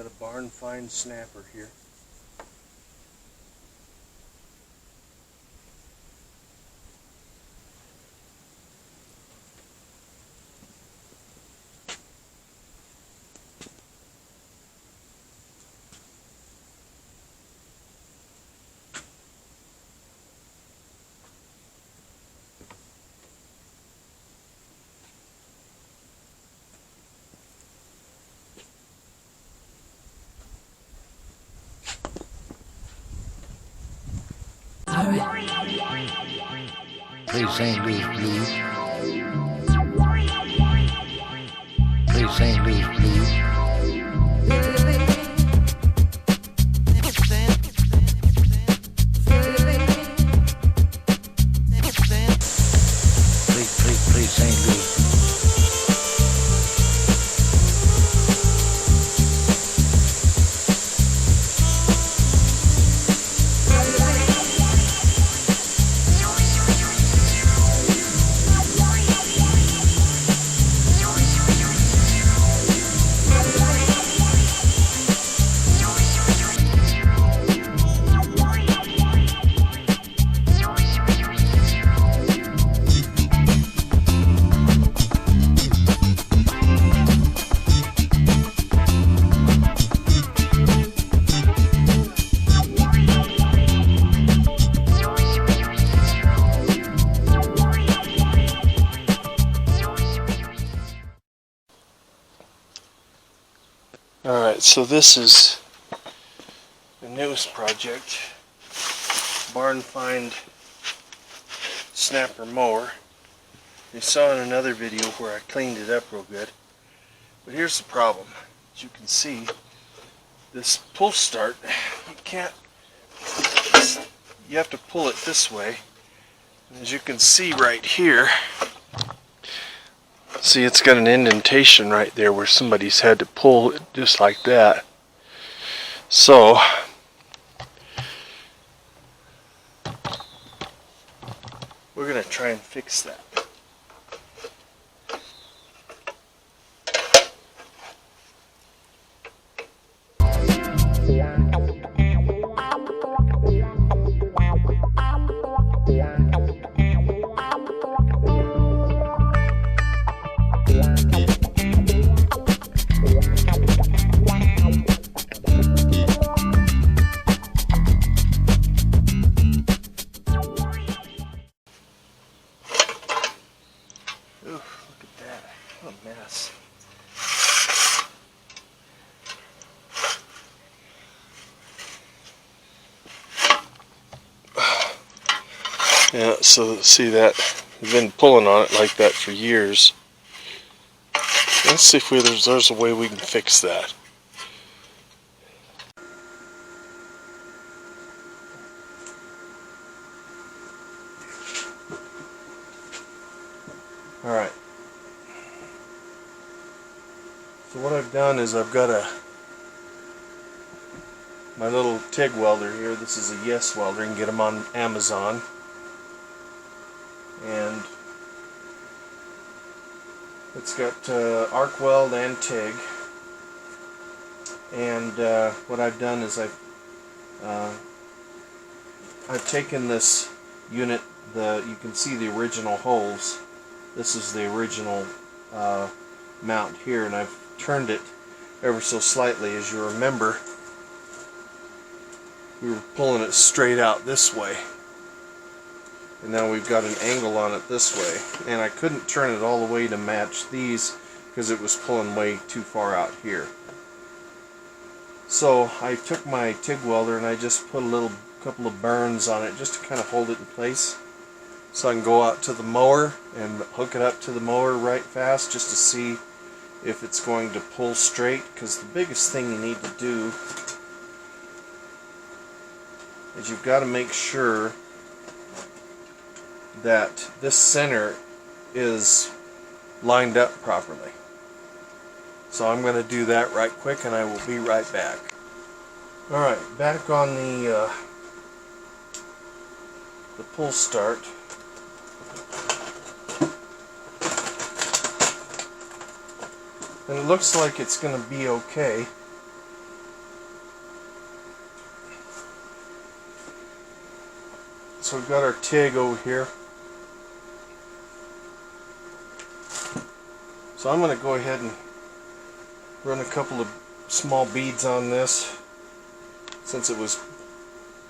got a barn find snapper here. Play St. Louis Blues. Play St. Louis Blues. Play St. Louis. Alright, so this is the newest project, barn find snapper mower. You saw in another video where I cleaned it up real good, but here's the problem. As you can see, this pull start, you have to pull it this way, and as you can see right here, see, it's got an indentation right there where somebody's had to pull it just like that. So we're going to try and fix that. Mess. Yeah, so see that, I've been pulling on it like that for years. Let's see if there's a way we can fix that. Alright. So what I've done is I've got my little TIG welder here. This is a Yes welder. You can get them on Amazon. And it's got arc weld and TIG. And what I've done is I've taken this unit. You can see the original holes. This is the original mount here, and I've turned it ever so slightly. As you remember, we were pulling it straight out this way, and now we've got an angle on it this way, and I couldn't turn it all the way to match these because it was pulling way too far out here. So I took my TIG welder and I just put a couple of burns on it just to kind of hold it in place, so I can go out to the mower and hook it up to the mower right fast just to see if it's going to pull straight, because the biggest thing you need to do is you've got to make sure that this center is lined up properly. So I'm going to do that right quick and I will be right back. Alright, back on the pull start. And it looks like it's going to be okay. so we've got our TIG over here. So I'm going to go ahead and run a couple of small beads on this, since it was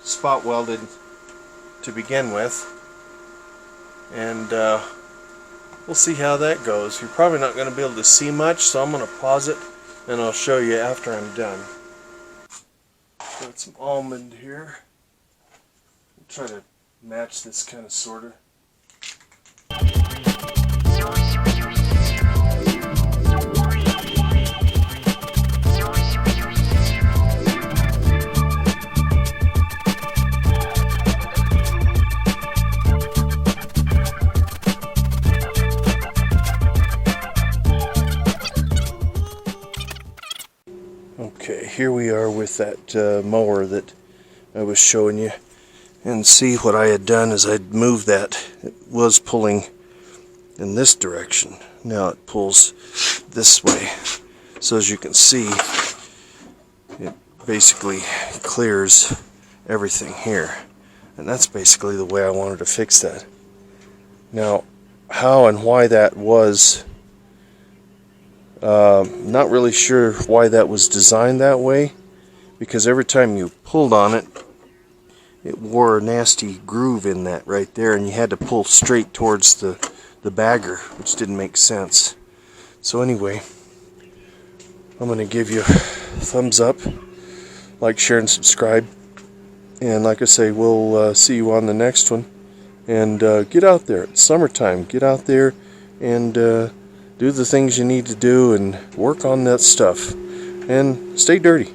spot welded to begin with, and we'll see how that goes. You're probably not going to be able to see much, so I'm going to pause it and I'll show you after I'm done. Got some almond here. I'll try to match this kind of sorter. Okay, here we are with that mower that I was showing you, and see what I had done is I'd moved that. It was pulling in this direction. Now it pulls this way. So as you can see, it basically clears everything here, and that's basically the way I wanted to fix that. Now, how and why that was, not really sure why that was designed that way, because every time you pulled on it, it wore a nasty groove in that right there, and you had to pull straight towards the bagger, which didn't make sense. So anyway, I'm going to give you a thumbs up, like, share, and subscribe. And like I say, we'll see you on the next one. And get out there. It's summertime. Get out there and do the things you need to do and work on that stuff. And stay dirty.